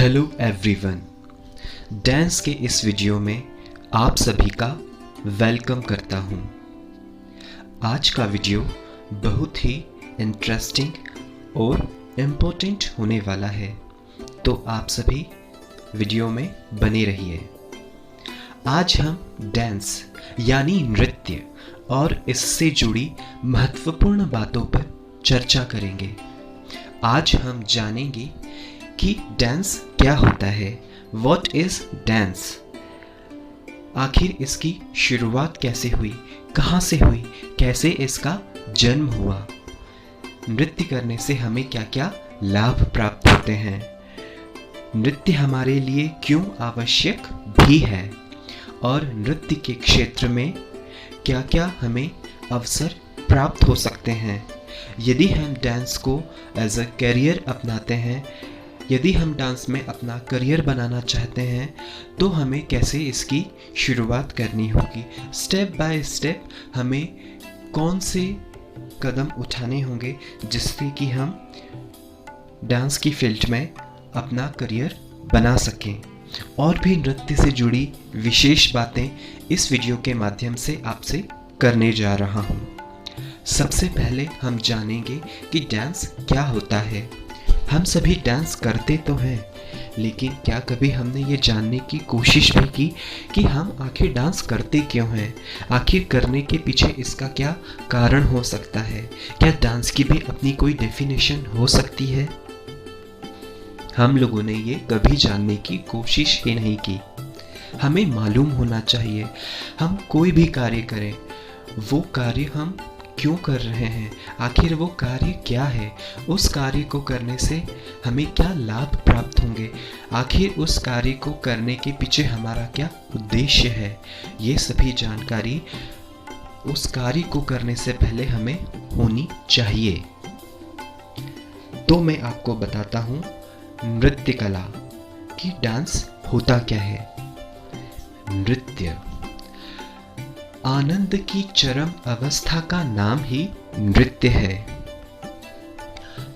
Hello everyone, dance के इस video में आप सभी का वेलकम करता हूं। आज का वीडियो बहुत ही इंटरेस्टिंग और इम्पोर्टेंट होने वाला है, तो आप सभी वीडियो में बने रहिए। आज हम डांस यानी नृत्य और इससे जुड़ी महत्वपूर्ण बातों पर चर्चा करेंगे। आज हम जानेंगे कि डांस क्या होता है, व्हाट इज डांस, आखिर इसकी शुरुआत कैसे हुई, कहाँ से हुई, कैसे इसका जन्म हुआ, नृत्य करने से हमें क्या क्या लाभ प्राप्त होते हैं, नृत्य हमारे लिए क्यों आवश्यक भी है और नृत्य के क्षेत्र में क्या क्या हमें अवसर प्राप्त हो सकते हैं। यदि हम डांस को एज अ करियर अपनाते हैं, यदि हम डांस में अपना करियर बनाना चाहते हैं, तो हमें कैसे इसकी शुरुआत करनी होगी, स्टेप बाय स्टेप हमें कौन से कदम उठाने होंगे जिससे कि हम डांस की फील्ड में अपना करियर बना सकें। और भी नृत्य से जुड़ी विशेष बातें इस वीडियो के माध्यम से आपसे करने जा रहा हूँ। सबसे पहले हम जानेंगे कि डांस क्या होता है। हम सभी डांस करते तो हैं, लेकिन क्या कभी हमने ये जानने की कोशिश भी की कि हम आखिर डांस करते क्यों हैं, आखिर करने के पीछे इसका क्या कारण हो सकता है, क्या डांस की भी अपनी कोई डेफिनेशन हो सकती है। हम लोगों ने ये कभी जानने की कोशिश ही नहीं की। हमें मालूम होना चाहिए हम कोई भी कार्य करें, वो कार्य हम क्यों कर रहे हैं, आखिर वो कार्य क्या है, उस कार्य को करने से हमें क्या लाभ प्राप्त होंगे, आखिर उस कार्य को करने के पीछे हमारा क्या उद्देश्य है। ये सभी जानकारी उस कार्य को करने से पहले हमें होनी चाहिए। तो मैं आपको बताता हूँ नृत्य कला कि डांस होता क्या है। नृत्य आनंद की चरम अवस्था का नाम ही नृत्य है।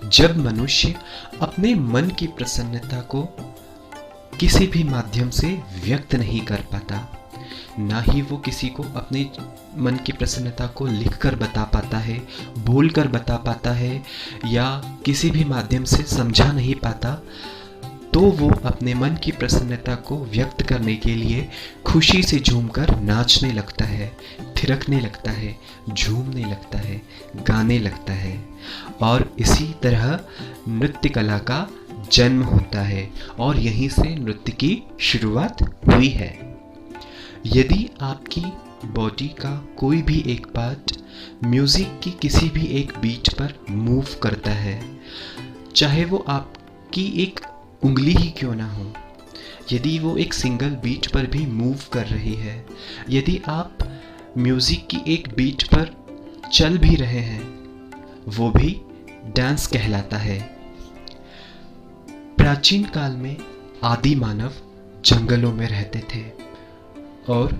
जब मनुष्य अपने मन की प्रसन्नता को किसी भी माध्यम से व्यक्त नहीं कर पाता, ना ही वो किसी को अपने मन की प्रसन्नता को लिखकर बता पाता है, बोलकर बता पाता है, या किसी भी माध्यम से समझा नहीं पाता, तो वो अपने मन की प्रसन्नता को व्यक्त करने के लिए खुशी से झूमकर नाचने लगता है, थिरकने लगता है, झूमने लगता है, गाने लगता है। और इसी तरह नृत्य कला का जन्म होता है और यहीं से नृत्य की शुरुआत हुई है। यदि आपकी बॉडी का कोई भी एक पार्ट म्यूजिक की किसी भी एक बीट पर मूव करता है, चाहे वो आपकी एक उंगली ही क्यों ना हो, यदि वो एक सिंगल बीट पर भी मूव कर रही है, यदि आप म्यूजिक की एक बीट पर चल भी रहे हैं, वो भी डांस कहलाता है। प्राचीन काल में आदि मानव जंगलों में रहते थे और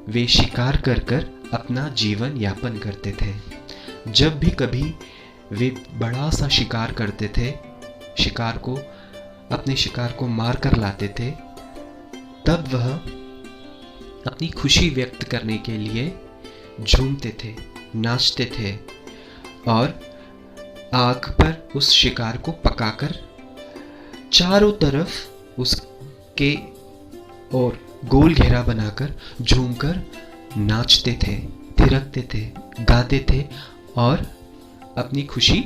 वे शिकार कर कर अपना जीवन यापन करते थे। जब भी कभी वे बड़ा सा शिकार करते थे, अपने शिकार को मार कर लाते थे, तब वह अपनी खुशी व्यक्त करने के लिए झूमते थे, नाचते थे और आग पर उस शिकार को पकाकर चारों तरफ उसके और गोल घेरा बनाकर झूमकर नाचते थे, थिरकते थे, गाते थे और अपनी खुशी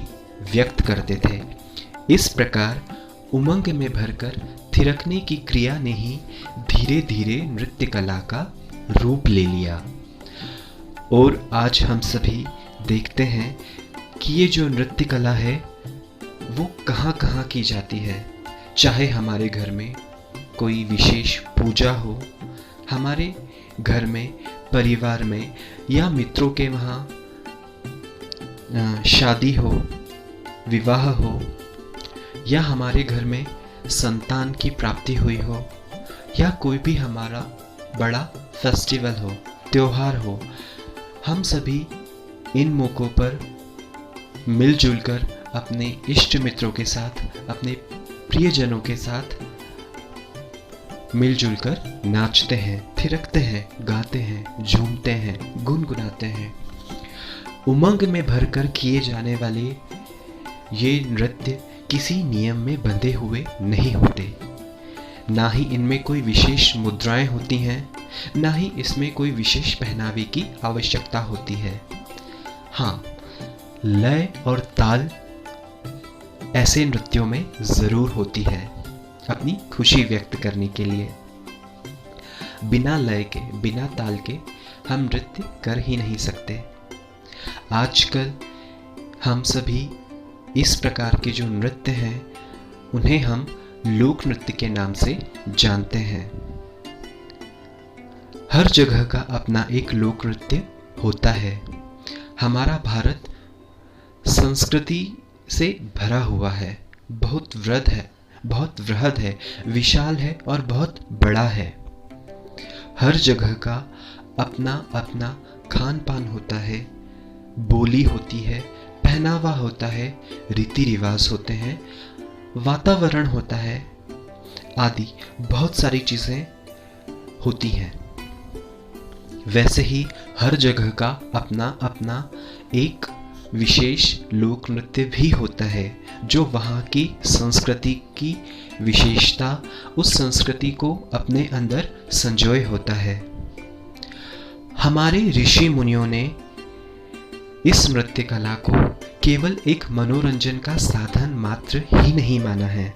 व्यक्त करते थे। इस प्रकार उमंग में भरकर थिरकने की क्रिया ने ही धीरे धीरे नृत्य कला का रूप ले लिया। और आज हम सभी देखते हैं कि ये जो नृत्य कला है वो कहाँ कहाँ की जाती है। चाहे हमारे घर में कोई विशेष पूजा हो, हमारे घर में, परिवार में, या मित्रों के वहाँ शादी हो, विवाह हो, या हमारे घर में संतान की प्राप्ति हुई हो, या कोई भी हमारा बड़ा फेस्टिवल हो, त्योहार हो, हम सभी इन मौक़ों पर मिलजुल कर अपने इष्ट मित्रों के साथ, अपने प्रियजनों के साथ मिलजुल कर नाचते हैं, थिरकते हैं, गाते हैं, झूमते हैं, गुनगुनाते हैं। उमंग में भरकर किए जाने वाले ये नृत्य किसी नियम में बंधे हुए नहीं होते। ना ही इनमें कोई विशेष मुद्राएं होती हैं, ना ही इसमें कोई विशेष पहनावे की आवश्यकता होती है। हाँ, लय और ताल ऐसे नृत्यों में ज़रूर होती है अपनी खुशी व्यक्त करने के लिए। बिना लय के, बिना ताल के हम नृत्य कर ही नहीं सकते। आजकल हम सभी इस प्रकार के जो नृत्य हैं उन्हें हम लोक नृत्य के नाम से जानते हैं। हर जगह का अपना एक लोक नृत्य होता है। हमारा भारत संस्कृति से भरा हुआ है, बहुत वृहद है, विशाल है और बहुत बड़ा है। हर जगह का अपना अपना खान पान होता है, बोली होती है, पहनावा होता है, रीति रिवाज होते हैं, वातावरण होता है, आदि बहुत सारी चीज़ें होती हैं। वैसे ही हर जगह का अपना अपना एक विशेष लोक नृत्य भी होता है जो वहाँ की संस्कृति की विशेषता, उस संस्कृति को अपने अंदर संजोए होता है। हमारे ऋषि मुनियों ने इस नृत्य कला को केवल एक मनोरंजन का साधन मात्र ही नहीं माना है।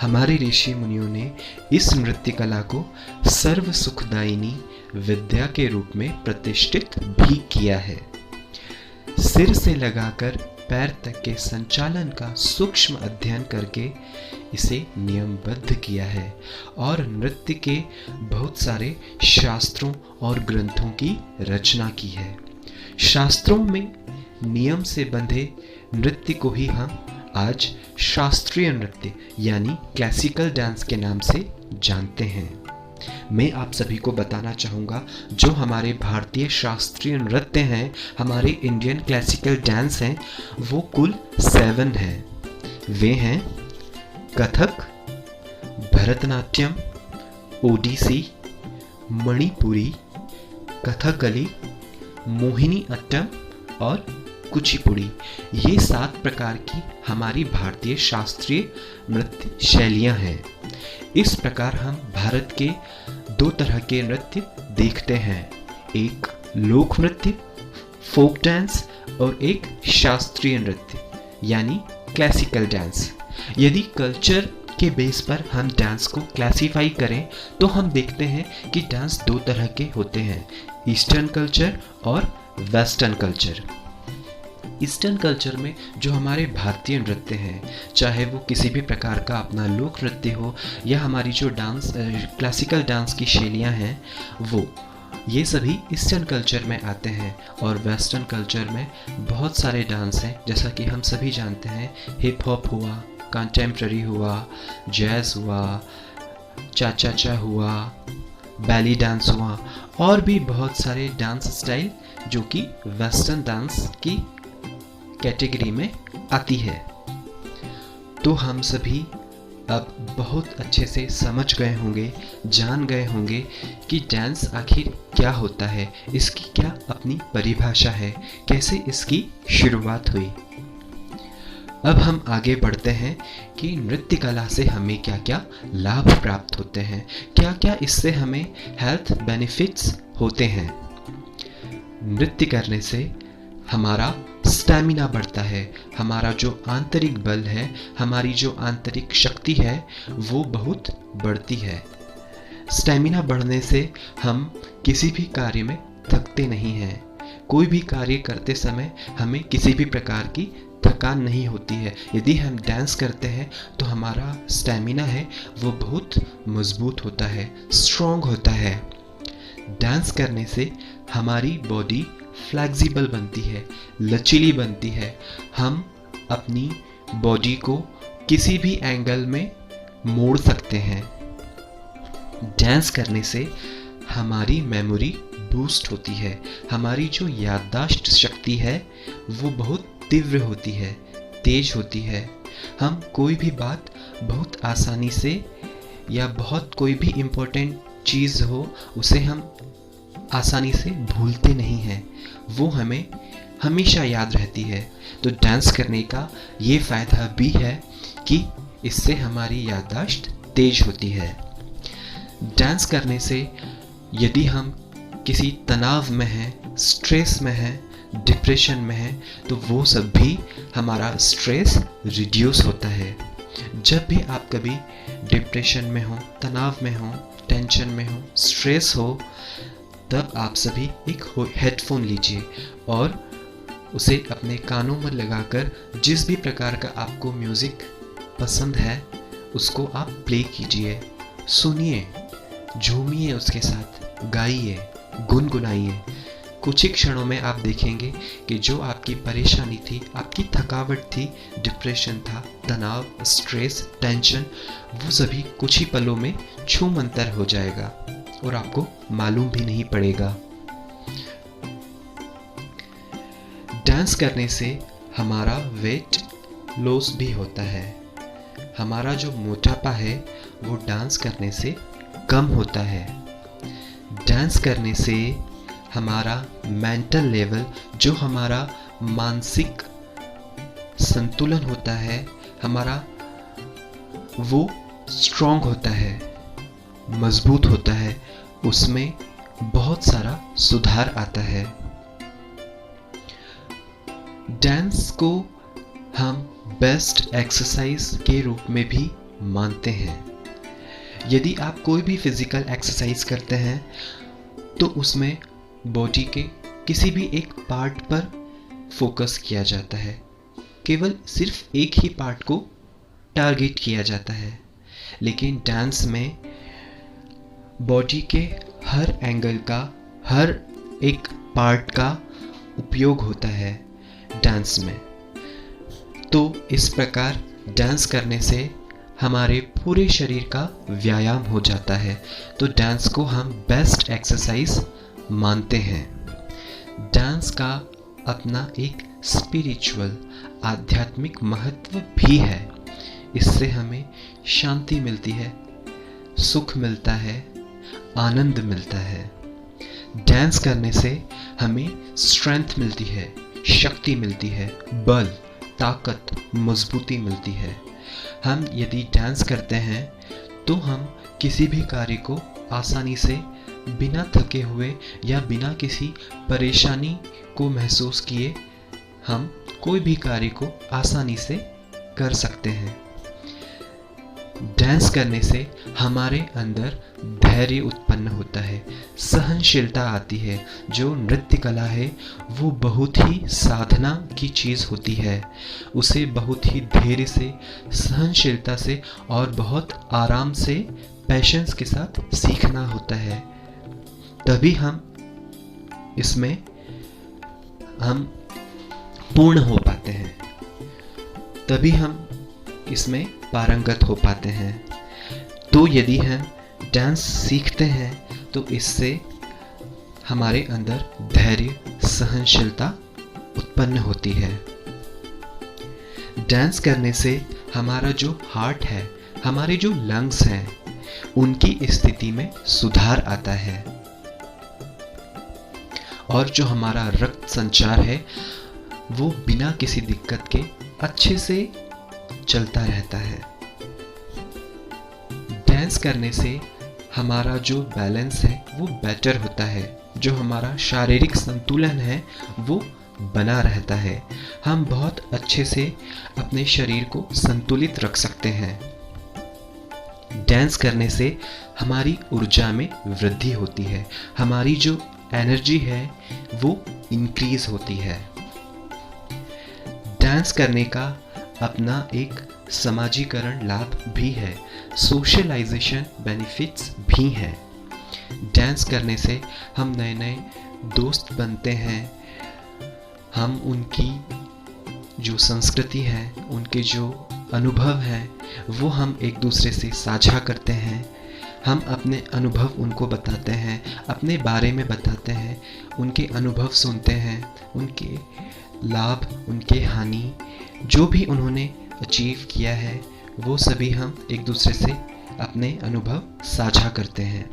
हमारे ऋषि मुनियों ने इस नृत्य कला को सर्व सुखदायिनी विद्या के रूप में प्रतिष्ठित भी किया है। सिर से लगाकर पैर तक के संचालन का सूक्ष्म अध्ययन करके इसे नियमबद्ध किया है और नृत्य के बहुत सारे शास्त्रों और ग्रंथों की रचना की है। शास्त्रों में नियम से बंधे नृत्य को ही हम आज शास्त्रीय नृत्य यानी क्लासिकल डांस के नाम से जानते हैं। मैं आप सभी को बताना चाहूँगा जो हमारे भारतीय शास्त्रीय नृत्य हैं, हमारे इंडियन क्लासिकल डांस हैं, वो कुल 7 हैं। वे हैं कथक, भरतनाट्यम, ओडिसी, मणिपुरी, कथकली, मोहिनी अट्टम और कुचिपुड़ी। ये 7 प्रकार की हमारी भारतीय शास्त्रीय नृत्य शैलियाँ हैं। इस प्रकार हम भारत के 2 तरह के नृत्य देखते हैं, एक लोक नृत्य फोक डांस और एक शास्त्रीय नृत्य यानी क्लासिकल डांस। यदि कल्चर के बेस पर हम डांस को क्लासिफाई करें तो हम देखते हैं कि डांस 2 तरह के होते हैं, ईस्टर्न कल्चर और वेस्टर्न कल्चर। ईस्टर्न कल्चर में जो हमारे भारतीय नृत्य हैं, चाहे वो किसी भी प्रकार का अपना लोक नृत्य हो या हमारी जो डांस क्लासिकल डांस की शैलियाँ हैं, वो ये सभी ईस्टर्न कल्चर में आते हैं। और वेस्टर्न कल्चर में बहुत सारे डांस हैं, जैसा कि हम सभी जानते हैं, हिप हॉप हुआ, कंटेम्प्ररी हुआ, जैज़ हुआ, चा हुआ, बैली डांस हुआ और भी बहुत सारे डांस स्टाइल जो कि वेस्टर्न डांस की कैटेगरी में आती है। तो हम सभी अब बहुत अच्छे से समझ गए होंगे, जान गए होंगे कि डांस आखिर क्या होता है, इसकी क्या अपनी परिभाषा है, कैसे इसकी शुरुआत हुई। अब हम आगे बढ़ते हैं कि नृत्य कला से हमें क्या क्या लाभ प्राप्त होते हैं, क्या क्या इससे हमें हेल्थ बेनिफिट्स होते हैं। नृत्य करने से हमारा स्टैमिना बढ़ता है, हमारा जो आंतरिक बल है, हमारी जो आंतरिक शक्ति है वो बहुत बढ़ती है। स्टैमिना बढ़ने से हम किसी भी कार्य में थकते नहीं हैं। कोई भी कार्य करते समय हमें किसी भी प्रकार की थकान नहीं होती है। यदि हम डांस करते हैं तो हमारा स्टैमिना है वो बहुत मजबूत होता है, स्ट्रॉन्ग होता है। डांस करने से हमारी बॉडी फ्लेक्सिबल बनती है, लचीली बनती है। हम अपनी बॉडी को किसी भी एंगल में मोड़ सकते हैं। डांस करने से हमारी मेमोरी बूस्ट होती है, हमारी जो याददाश्त शक्ति है वो बहुत तीव्र होती है, तेज होती है। हम कोई भी बात बहुत आसानी से या बहुत कोई भी इम्पोर्टेंट चीज़ हो उसे हम आसानी से भूलते नहीं हैं, वो हमें हमेशा याद रहती है। तो डांस करने का ये फ़ायदा भी है कि इससे हमारी याददाश्त तेज होती है। डांस करने से यदि हम किसी तनाव में हैं, स्ट्रेस में हैं, डिप्रेशन में हैं, तो वो सब भी हमारा स्ट्रेस रिड्यूस होता है। जब भी आप कभी डिप्रेशन में हो, तनाव में हो, टेंशन में हो, स्ट्रेस हो, तब आप सभी एक हेडफोन लीजिए और उसे अपने कानों में लगाकर जिस भी प्रकार का आपको म्यूज़िक पसंद है उसको आप प्ले कीजिए, सुनिए, झूमिए उसके साथ, गाइए, गुनगुनाइए। कुछ ही क्षणों में आप देखेंगे कि जो आपकी परेशानी थी, आपकी थकावट थी, डिप्रेशन था, तनाव, स्ट्रेस, टेंशन, वो सभी कुछ ही पलों में छूमंतर हो जाएगा और आपको मालूम भी नहीं पड़ेगा। डांस करने से हमारा वेट लॉस भी होता है। हमारा जो मोटापा है वो डांस करने से कम होता है। डांस करने से हमारा मेंटल लेवल, जो हमारा मानसिक संतुलन होता है, हमारा वो स्ट्रॉन्ग होता है, मजबूत होता है, उसमें बहुत सारा सुधार आता है। डांस को हम बेस्ट एक्सरसाइज के रूप में भी मानते हैं। यदि आप कोई भी फिजिकल एक्सरसाइज करते हैं तो उसमें बॉडी के किसी भी एक पार्ट पर फोकस किया जाता है, केवल सिर्फ एक ही पार्ट को टारगेट किया जाता है। लेकिन डांस में बॉडी के हर एंगल का, हर एक पार्ट का उपयोग होता है डांस में। तो इस प्रकार डांस करने से हमारे पूरे शरीर का व्यायाम हो जाता है। तो डांस को हम बेस्ट एक्सरसाइज मानते हैं। डांस का अपना एक स्पिरिचुअल, आध्यात्मिक महत्व भी है। इससे हमें शांति मिलती है, सुख मिलता है, आनंद मिलता है। डांस करने से हमें स्ट्रेंथ मिलती है, शक्ति मिलती है, बल, ताकत, मजबूती मिलती है। हम यदि डांस करते हैं तो हम किसी भी कार्य को आसानी से बिना थके हुए या बिना किसी परेशानी को महसूस किए हम कोई भी कार्य को आसानी से कर सकते हैं। डांस करने से हमारे अंदर धैर्य उत्पन्न होता है, सहनशीलता आती है। जो नृत्य कला है वो बहुत ही साधना की चीज़ होती है, उसे बहुत ही धैर्य से, सहनशीलता से और बहुत आराम से, पैशंस के साथ सीखना होता है। तभी हम इसमें पूर्ण हो पाते हैं, तभी हम इसमें पारंगत हो पाते हैं। तो यदि हम डांस सीखते हैं तो इससे हमारे अंदर धैर्य, सहनशीलता उत्पन्न होती है। डांस करने से हमारा जो हार्ट है, हमारे जो लंग्स हैं, उनकी स्थिति में सुधार आता है और जो हमारा रक्त संचार है वो बिना किसी दिक्कत के अच्छे से चलता रहता है। डांस करने से हमारा जो बैलेंस है वो बेटर होता है, जो हमारा शारीरिक संतुलन है वो बना रहता है। हम बहुत अच्छे से अपने शरीर को संतुलित रख सकते हैं। डांस करने से हमारी ऊर्जा में वृद्धि होती है, हमारी जो एनर्जी है वो इंक्रीज होती है। डांस करने का अपना एक समाजीकरण लाभ भी है, सोशलाइजेशन बेनिफिट्स भी हैं। डांस करने से हम नए नए दोस्त बनते हैं, हम उनकी जो संस्कृति है, उनके जो अनुभव हैं वो हम एक दूसरे से साझा करते हैं। हम अपने अनुभव उनको बताते हैं, अपने बारे में बताते हैं, उनके अनुभव सुनते हैं, उनके लाभ, उनके हानि, जो भी उन्होंने अचीव किया है वो सभी हम एक दूसरे से अपने अनुभव साझा करते हैं।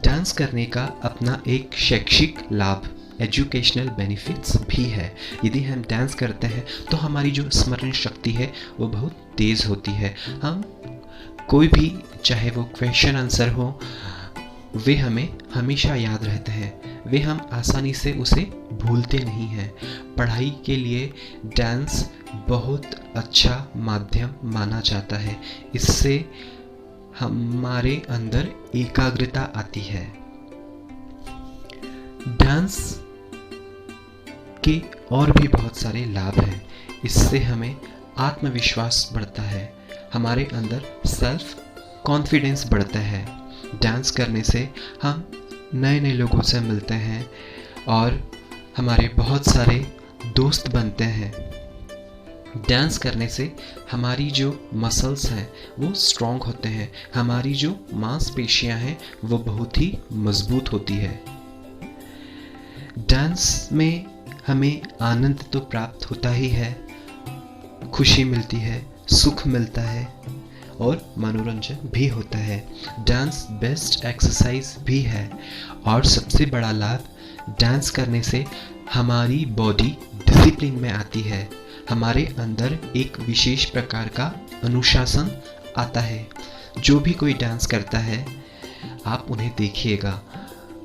डांस करने का अपना एक शैक्षिक लाभ, एजुकेशनल बेनिफिट्स भी है। यदि हम डांस करते हैं तो हमारी जो स्मरण शक्ति है वो बहुत तेज़ होती है। हम कोई भी, चाहे वो क्वेश्चन आंसर हो, वे हमें हमेशा याद रहते हैं। वे हम आसानी से उसे भूलते नहीं हैं। पढ़ाई के लिए डांस बहुत अच्छा माध्यम माना जाता है। इससे हमारे अंदर एकाग्रता आती है। डांस के और भी बहुत सारे लाभ हैं। इससे हमें आत्मविश्वास बढ़ता है, हमारे अंदर सेल्फ कॉन्फिडेंस बढ़ता है। डांस करने से हम नए नए लोगों से मिलते हैं और हमारे बहुत सारे दोस्त बनते हैं। डांस करने से हमारी जो मसल्स हैं वो स्ट्रॉन्ग होते हैं, हमारी जो मांसपेशियां हैं वो बहुत ही मजबूत होती है। डांस में हमें आनंद तो प्राप्त होता ही है, खुशी मिलती है, सुख मिलता है और मनोरंजन भी होता है। डांस बेस्ट एक्सरसाइज भी है और सबसे बड़ा लाभ, डांस करने से हमारी बॉडी डिसिप्लिन में आती है। हमारे अंदर एक विशेष प्रकार का अनुशासन आता है। जो भी कोई डांस करता है, आप उन्हें देखिएगा,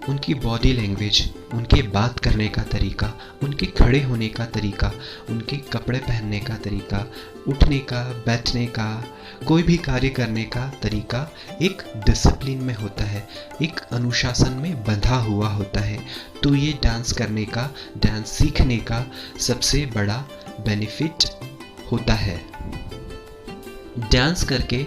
उनकी बॉडी लैंग्वेज, उनके बात करने का तरीका, उनके खड़े होने का तरीका, उनके कपड़े पहनने का तरीका, उठने का, बैठने का, कोई भी कार्य करने का तरीका एक डिसिप्लिन में होता है, एक अनुशासन में बंधा हुआ होता है। तो ये डांस करने का, डांस सीखने का सबसे बड़ा बेनिफिट होता है। डांस करके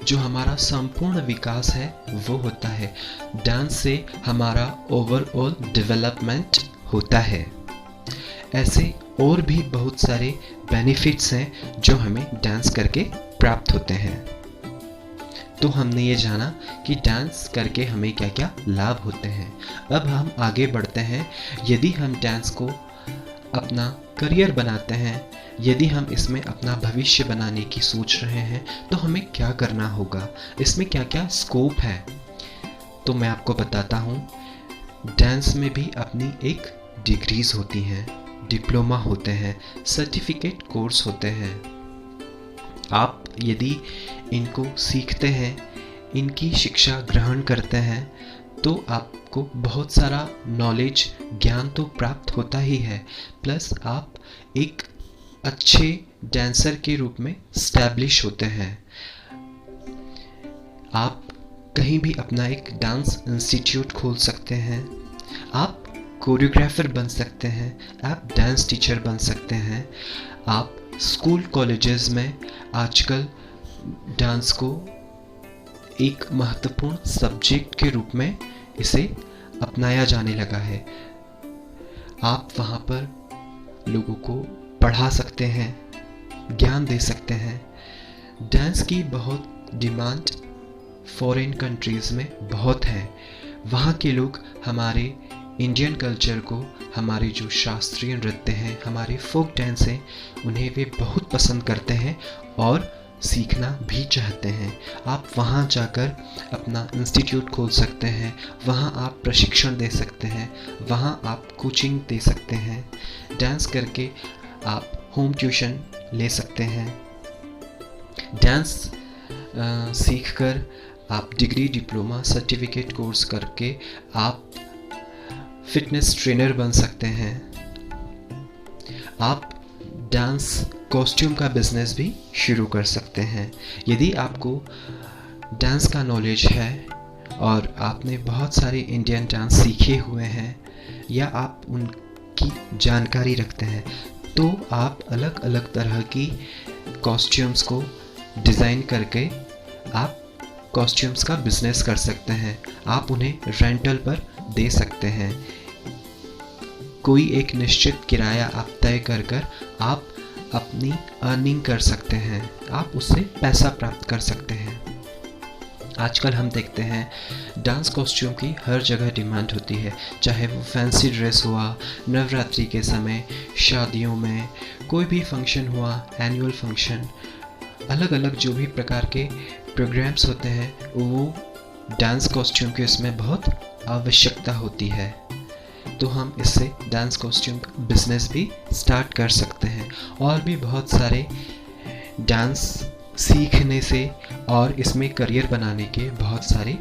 जो हमारा संपूर्ण विकास है वो होता है। डांस से हमारा ओवरऑल डेवलपमेंट होता है। ऐसे और भी बहुत सारे बेनिफिट्स हैं जो हमें डांस करके प्राप्त होते हैं। तो हमने ये जाना कि डांस करके हमें क्या क्या लाभ होते हैं। अब हम आगे बढ़ते हैं। यदि हम डांस को अपना करियर बनाते हैं, यदि हम इसमें अपना भविष्य बनाने की सोच रहे हैं, तो हमें क्या करना होगा, इसमें क्या क्या स्कोप है, तो मैं आपको बताता हूँ। डांस में भी अपनी एक डिग्रीज होती हैं, डिप्लोमा होते हैं, सर्टिफिकेट कोर्स होते हैं। आप यदि इनको सीखते हैं, इनकी शिक्षा ग्रहण करते हैं, तो आपको बहुत सारा नॉलेज, ज्ञान तो प्राप्त होता ही है, प्लस आप एक अच्छे डांसर के रूप में स्टैब्लिश होते हैं। आप कहीं भी अपना एक डांस इंस्टीट्यूट खोल सकते हैं, आप कोरियोग्राफर बन सकते हैं, आप डांस टीचर बन सकते हैं। आप स्कूल कॉलेजेस में आजकल डांस को एक महत्वपूर्ण सब्जेक्ट के रूप में इसे अपनाया जाने लगा है। आप वहाँ पर लोगों को पढ़ा सकते हैं, ज्ञान दे सकते हैं। डांस की बहुत डिमांड फॉरेन कंट्रीज़ में बहुत है। वहाँ के लोग हमारे इंडियन कल्चर को, हमारे जो शास्त्रीय नृत्य हैं, हमारे फोक डांस हैं, उन्हें वे बहुत पसंद करते हैं और सीखना भी चाहते हैं। आप वहाँ जाकर अपना इंस्टीट्यूट खोल सकते हैं, वहाँ आप प्रशिक्षण दे सकते हैं, वहाँ आप कोचिंग दे सकते हैं। डांस करके आप होम ट्यूशन ले सकते हैं। डांस सीखकर आप डिग्री, डिप्लोमा, सर्टिफिकेट कोर्स करके आप फिटनेस ट्रेनर बन सकते हैं। आप डांस कॉस्ट्यूम का बिजनेस भी शुरू कर सकते हैं। यदि आपको डांस का नॉलेज है और आपने बहुत सारे इंडियन डांस सीखे हुए हैं या आप उनकी जानकारी रखते हैं, तो आप अलग अलग तरह की कॉस्ट्यूम्स को डिज़ाइन करके आप कॉस्ट्यूम्स का बिजनेस कर सकते हैं। आप उन्हें रेंटल पर दे सकते हैं। कोई एक निश्चित किराया आप तय कर आप अपनी अर्निंग कर सकते हैं, आप उससे पैसा प्राप्त कर सकते हैं। आजकल हम देखते हैं डांस कॉस्ट्यूम की हर जगह डिमांड होती है, चाहे वो फैंसी ड्रेस हुआ, नवरात्रि के समय, शादियों में, कोई भी फंक्शन हुआ, एनुअल फंक्शन, अलग अलग जो भी प्रकार के प्रोग्राम्स होते हैं वो डांस कॉस्ट्यूम की उसमें बहुत आवश्यकता होती है। तो हम इससे डांस कॉस्ट्यूम बिजनेस भी स्टार्ट कर सकते हैं। और भी बहुत सारे डांस सीखने से और इसमें करियर बनाने के बहुत सारे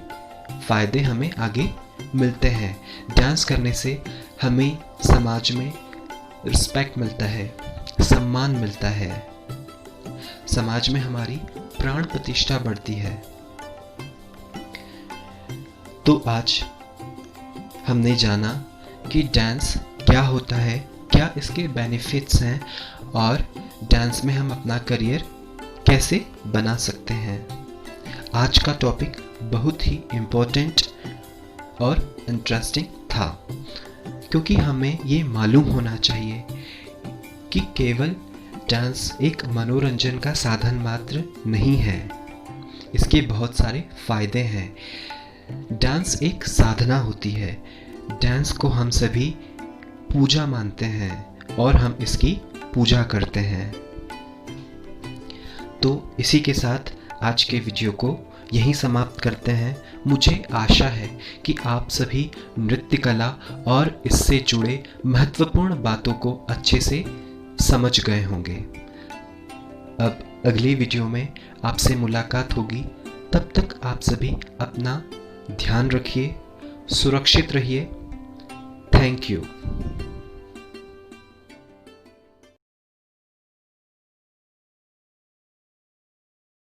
फ़ायदे हमें आगे मिलते हैं। डांस करने से हमें समाज में रिस्पेक्ट मिलता है, सम्मान मिलता है, समाज में हमारी प्राण प्रतिष्ठा बढ़ती है। तो आज हमने जाना कि डांस क्या होता है, क्या इसके बेनिफिट्स हैं और डांस में हम अपना करियर कैसे बना सकते हैं। आज का टॉपिक बहुत ही इम्पोर्टेंट और इंटरेस्टिंग था, क्योंकि हमें ये मालूम होना चाहिए कि केवल डांस एक मनोरंजन का साधन मात्र नहीं है, इसके बहुत फायदे फ़ायदे हैं। डांस एक साधना होती है। डांस को हम सभी पूजा मानते हैं और हम इसकी पूजा करते हैं। तो इसी के साथ आज के वीडियो को यहीं समाप्त करते हैं। मुझे आशा है कि आप सभी नृत्य कला और इससे जुड़े महत्वपूर्ण बातों को अच्छे से समझ गए होंगे। अब अगली वीडियो में आपसे मुलाकात होगी। तब तक आप सभी अपना ध्यान रखिए, सुरक्षित रहिए। Thank you.